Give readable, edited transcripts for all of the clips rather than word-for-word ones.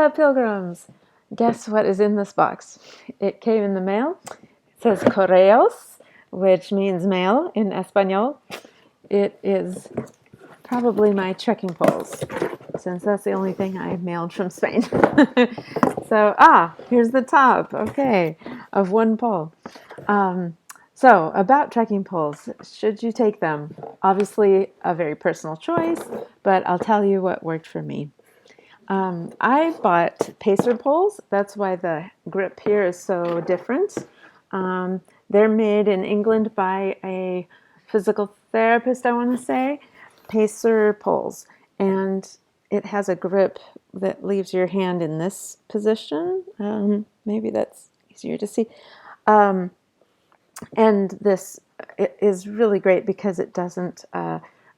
Hola, pilgrims! Guess what is in this box? It came in the mail. It says correos, which means mail in Espanol. It is probably my trekking poles, since that's the only thing I mailed from Spain. So, here's the top, okay, of one pole. So, about trekking poles, should you take them? Obviously, a very personal choice, but I'll tell you what worked for me. I bought Pacerpoles. That's why the grip here is so different. They're made in England by a physical therapist, I want to say. Pacerpoles. And it has a grip that leaves your hand in this position. Maybe that's easier to see. And this is really great because it doesn't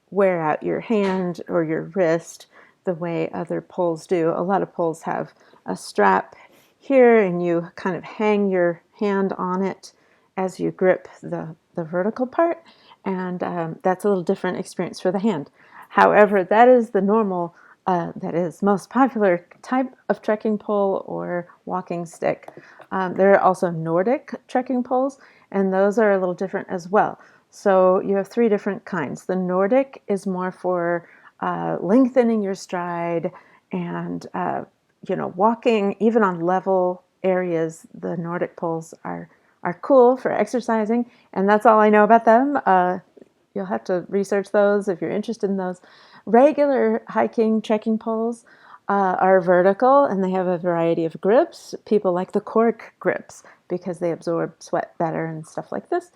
wear out your hand or your wrist the way other poles do. A lot of poles have a strap here and you kind of hang your hand on it as you grip the vertical part, and that's a little different experience for the hand. However, that is the normal, that is most popular type of trekking pole or walking stick. There are also Nordic trekking poles, and those are a little different as well. So you have three different kinds. The Nordic is more for lengthening your stride and walking even on level areas. The Nordic poles are cool for exercising, and that's all I know about them. You'll have to research those if you're interested in those. Regular hiking trekking poles are vertical, and they have a variety of grips. People like the cork grips because they absorb sweat better and stuff like this.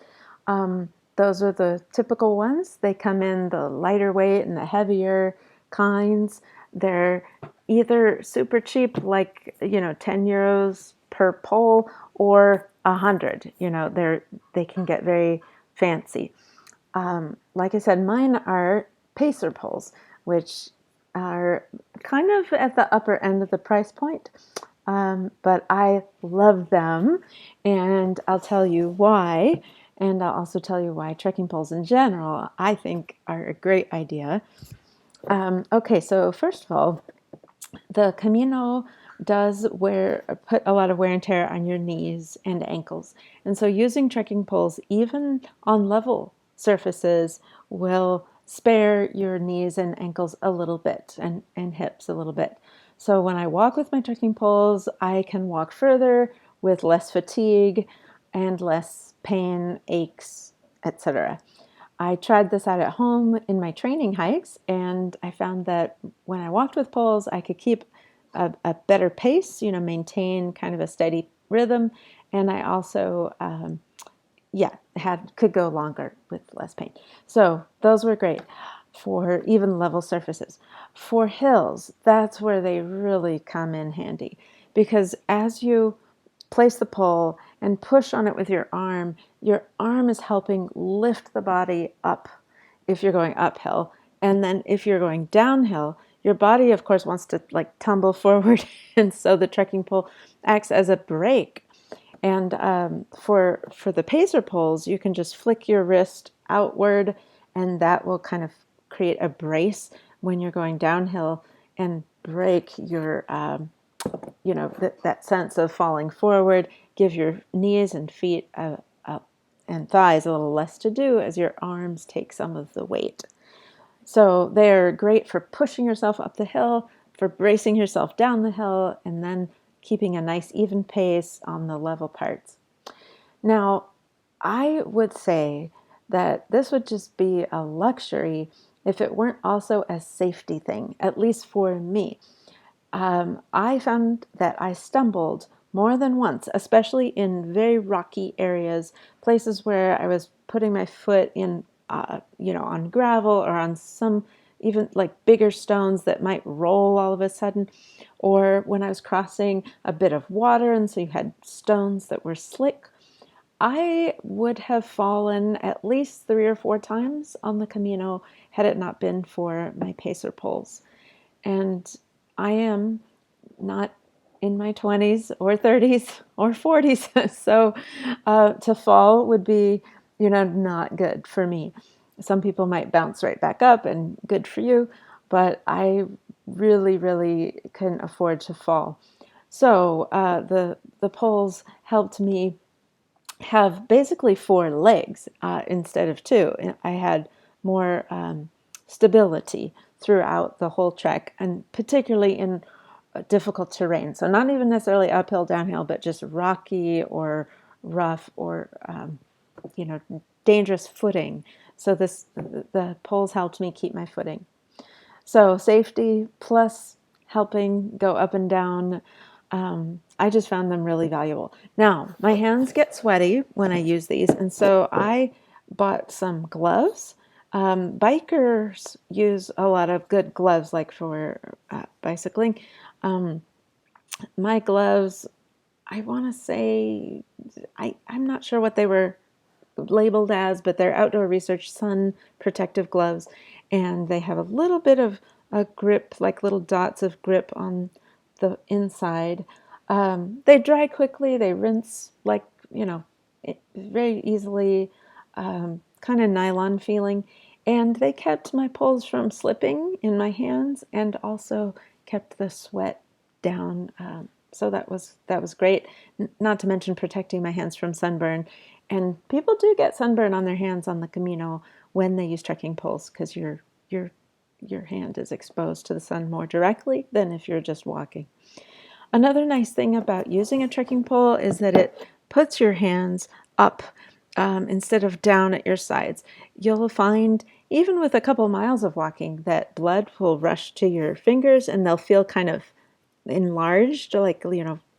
Those are the typical ones. They come in the lighter weight and the heavier kinds. They're either super cheap, like 10 euros per pole, or 100. They can get very fancy. Like I said, mine are pacer poles, which are kind of at the upper end of the price point. But I love them, and I'll tell you why. And I'll also tell you why trekking poles in general, I think, are a great idea. Okay, so first of all, the Camino does put a lot of wear and tear on your knees and ankles. And so using trekking poles, even on level surfaces, will spare your knees and ankles a little bit, and hips a little bit. So when I walk with my trekking poles, I can walk further with less fatigue and less pain, aches, etc. I tried this out at home in my training hikes, and I found that when I walked with poles, I could keep a better pace, maintain kind of a steady rhythm, and I also, could go longer with less pain. So those were great for even level surfaces. For hills, that's where they really come in handy, because as you place the pole and push on it with your arm is helping lift the body up if you're going uphill. And then if you're going downhill, your body, of course, wants to tumble forward. And so the trekking pole acts as a brake. And for the pacer poles, you can just flick your wrist outward, and that will kind of create a brace when you're going downhill and break your that sense of falling forward, give your knees and feet and thighs a little less to do as your arms take some of the weight. So they're great for pushing yourself up the hill, for bracing yourself down the hill, and then keeping a nice even pace on the level parts. Now, I would say that this would just be a luxury if it weren't also a safety thing, at least for me. I found that I stumbled more than once, especially in very rocky areas, places where I was putting my foot in, on gravel or on some even bigger stones that might roll all of a sudden, or when I was crossing a bit of water and so you had stones that were slick. I would have fallen at least 3 or 4 times on the Camino had it not been for my pacer poles. And I am not in my 20s or 30s or 40s, so to fall would be, not good for me. Some people might bounce right back up, and good for you, but I really, really couldn't afford to fall. So the poles helped me have basically four legs instead of two. I had more stability throughout the whole trek, and particularly in difficult terrain. So not even necessarily uphill, downhill, but just rocky or rough or you know, dangerous footing. So the poles helped me keep my footing. So safety plus helping go up and down. I just found them really valuable. Now, my hands get sweaty when I use these, and so I bought some gloves. Bikers use a lot of good gloves, like for bicycling. Um, my gloves, I want to say, I'm not sure what they were labeled as, but they're outdoor research sun protective gloves, and they have a little bit of a grip, like little dots of grip on the inside. They dry quickly, they rinse like, very easily, kind of nylon feeling, and they kept my poles from slipping in my hands and also kept the sweat down. So that was great. Not to mention protecting my hands from sunburn. And people do get sunburn on their hands on the Camino when they use trekking poles because your hand is exposed to the sun more directly than if you're just walking. Another nice thing about using a trekking pole is that it puts your hands up instead of down at your sides. You'll find, even with a couple miles of walking, that blood will rush to your fingers and they'll feel kind of enlarged, like,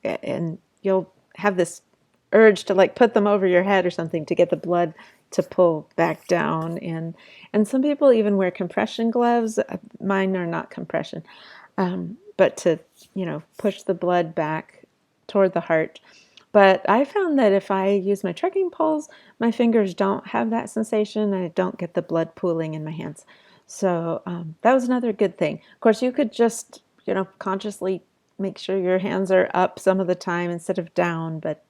and you'll have this urge to like put them over your head or something to get the blood to pull back down. And some people even wear compression gloves. Mine are not compression, but to push the blood back toward the heart. But I found that if I use my trekking poles, my fingers don't have that sensation and I don't get the blood pooling in my hands. So that was another good thing. Of course, you could just consciously make sure your hands are up some of the time instead of down, but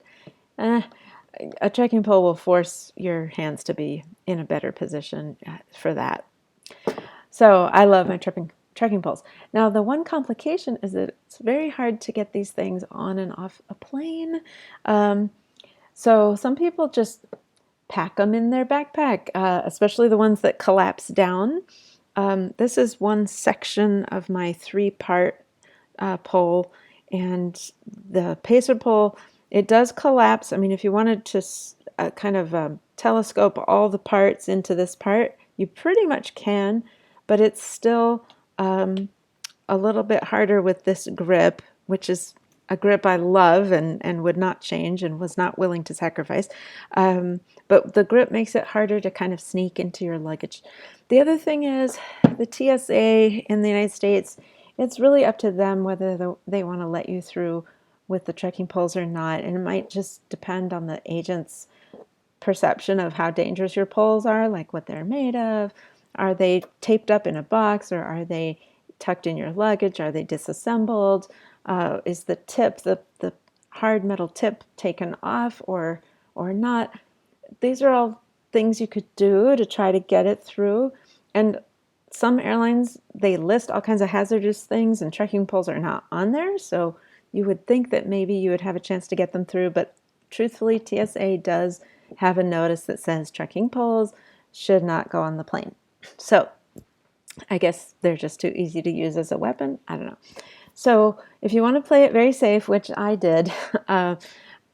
a trekking pole will force your hands to be in a better position for that. So I love my trekking poles. Now, the one complication is that it's very hard to get these things on and off a plane. So some people just pack them in their backpack, especially the ones that collapse down. This is one section of my three-part pole, and the pacer pole, it does collapse. I mean, if you wanted to kind of telescope all the parts into this part, you pretty much can, but it's still a little bit harder with this grip, which is a grip I love and would not change and was not willing to sacrifice. But the grip makes it harder to kind of sneak into your luggage. The other thing is the TSA in the United States, it's really up to them whether they want to let you through with the trekking poles or not. And it might just depend on the agent's perception of how dangerous your poles are, like what they're made of. Are they taped up in a box, or are they tucked in your luggage? Are they disassembled? Is the tip, the hard metal tip, taken off or not? These are all things you could do to try to get it through. And some airlines, they list all kinds of hazardous things, and trekking poles are not on there. So you would think that maybe you would have a chance to get them through. But truthfully, TSA does have a notice that says trekking poles should not go on the plane. So I guess they're just too easy to use as a weapon. I don't know. So if you want to play it very safe, which I did,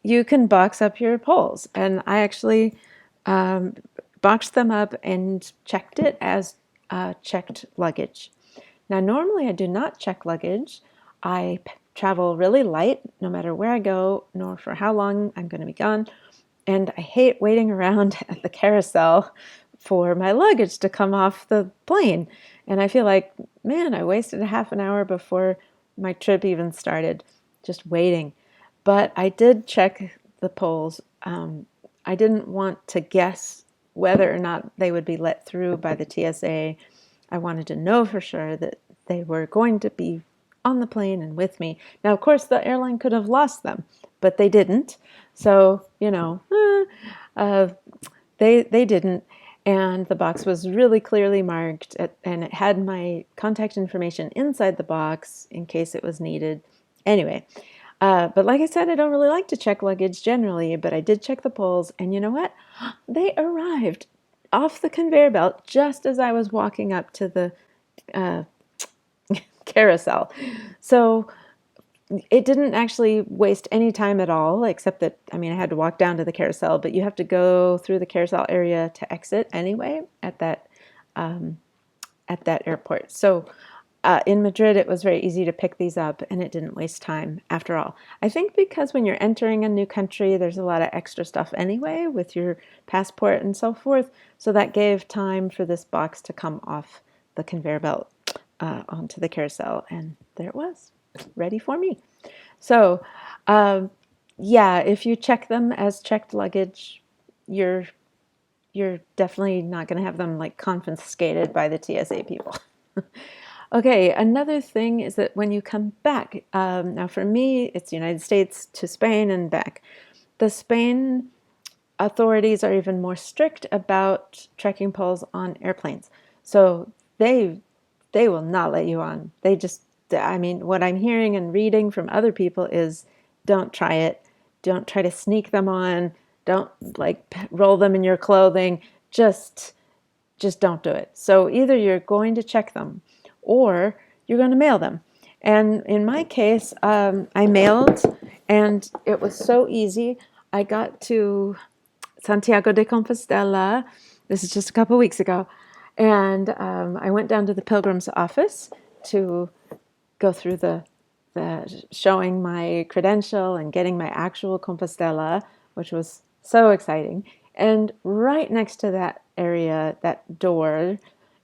you can box up your poles. And I actually boxed them up and checked it as checked luggage. Now, normally I do not check luggage. I travel really light, no matter where I go, nor for how long I'm going to be gone. And I hate waiting around at the carousel for my luggage to come off the plane. And I feel like, man, I wasted a half an hour before my trip even started, just waiting. But I did check the poles. I didn't want to guess whether or not they would be let through by the TSA. I wanted to know for sure that they were going to be on the plane and with me. Now, of course, the airline could have lost them, but they didn't. So, they didn't. And the box was really clearly marked, and it had my contact information inside the box in case it was needed. Anyway, but like I said, I don't really like to check luggage generally, but I did check the poles, and you know what? They arrived off the conveyor belt just as I was walking up to the uh, carousel. So it didn't actually waste any time at all, except that, I mean, I had to walk down to the carousel, but you have to go through the carousel area to exit anyway at that airport. So in Madrid, it was very easy to pick these up, and it didn't waste time after all. I think because when you're entering a new country, there's a lot of extra stuff anyway with your passport and so forth. So that gave time for this box to come off the conveyor belt onto the carousel, and there it was, ready for me. So, yeah, if you check them as checked luggage, you're definitely not going to have them like confiscated by the TSA people. Okay, another thing is that when you come back, now for me, it's the United States to Spain and back. The Spain authorities are even more strict about trekking poles on airplanes. So they will not let you on. They just, I mean, what I'm hearing and reading from other people is don't try it. Don't try to sneak them on. Don't like roll them in your clothing. Just don't do it. So either you're going to check them or you're going to mail them. And in my case, I mailed, and it was so easy. I got to Santiago de Compostela. This is just a couple weeks ago. And I went down to the pilgrim's office to go through the showing my credential and getting my actual Compostela, which was so exciting. And right next to that area, that door,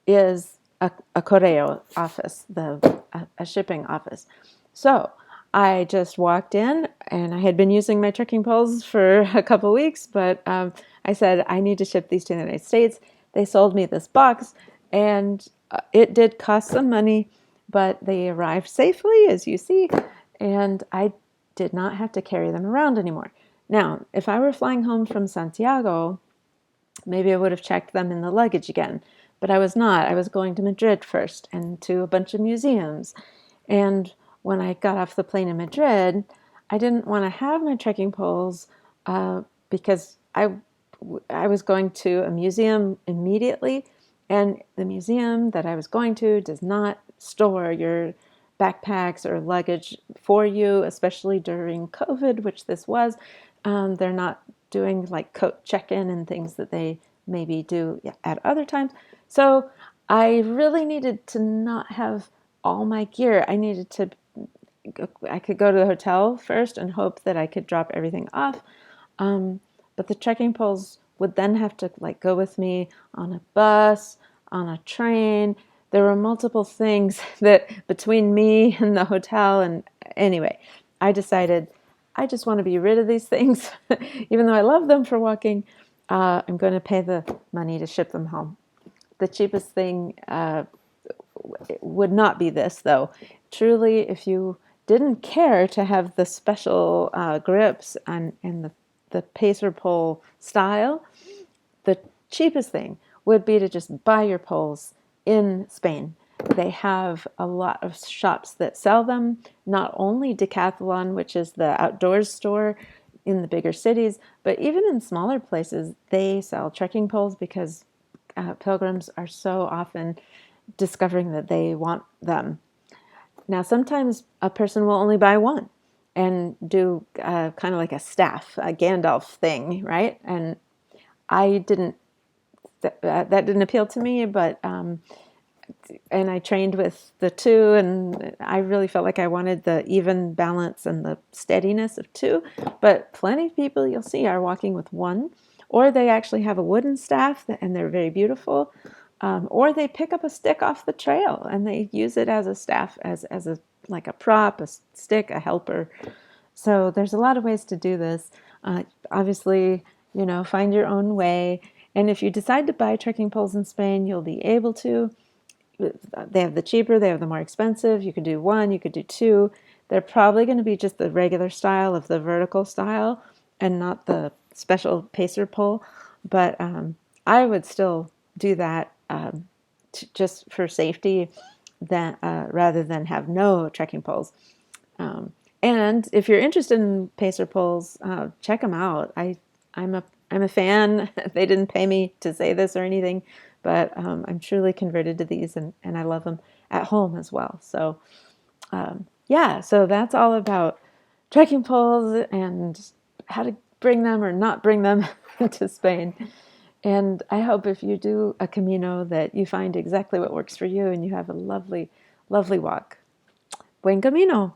is a correo office, a shipping office. So I just walked in, and I had been using my trekking poles for a couple weeks, but I said, I need to ship these to the United States. They sold me this box, and it did cost some money, but they arrived safely, as you see, and I did not have to carry them around anymore. Now, if I were flying home from Santiago, maybe I would have checked them in the luggage again, but I was not. I was going to Madrid first and to a bunch of museums. And when I got off the plane in Madrid, I didn't want to have my trekking poles because I was going to a museum immediately, and the museum that I was going to does not store your backpacks or luggage for you, especially during COVID, which this was. They're not doing like coat check-in and things that they maybe do at other times. So I really needed to not have all my gear. I could go to the hotel first and hope that I could drop everything off. But the trekking poles would then have to like go with me on a bus, on a train. There were multiple things that between me and the hotel, and anyway, I decided I just want to be rid of these things. Even though I love them for walking, I'm going to pay the money to ship them home. The cheapest thing would not be this, though. Truly, if you didn't care to have the special grips and the pacer pole style, the cheapest thing would be to just buy your poles in Spain. They have a lot of shops that sell them, not only Decathlon, which is the outdoors store in the bigger cities, but even in smaller places, they sell trekking poles because pilgrims are so often discovering that they want them. Now, sometimes a person will only buy one and do kind of like a staff, a Gandalf thing, right? And I didn't, that didn't appeal to me, but and I trained with the two, and I really felt like I wanted the even balance and the steadiness of two. But plenty of people you'll see are walking with one, or they actually have a wooden staff and they're very beautiful, or they pick up a stick off the trail and they use it as a staff, as a like a prop, a stick, a helper. So there's a lot of ways to do this. Obviously, find your own way. And if you decide to buy trekking poles in Spain, you'll be able to. They have the cheaper, they have the more expensive. You could do one, you could do two. They're probably going to be just the regular style of the vertical style and not the special pacer pole. But I would still do that just for safety, rather than have no trekking poles. Um, and if you're interested in pacer poles, check them out. I'm a fan. They didn't pay me to say this or anything, but I'm truly converted to these, and I love them at home as well. So yeah, so that's all about trekking poles and how to bring them or not bring them to Spain. And I hope if you do a Camino that you find exactly what works for you and you have a lovely, lovely walk. Buen Camino!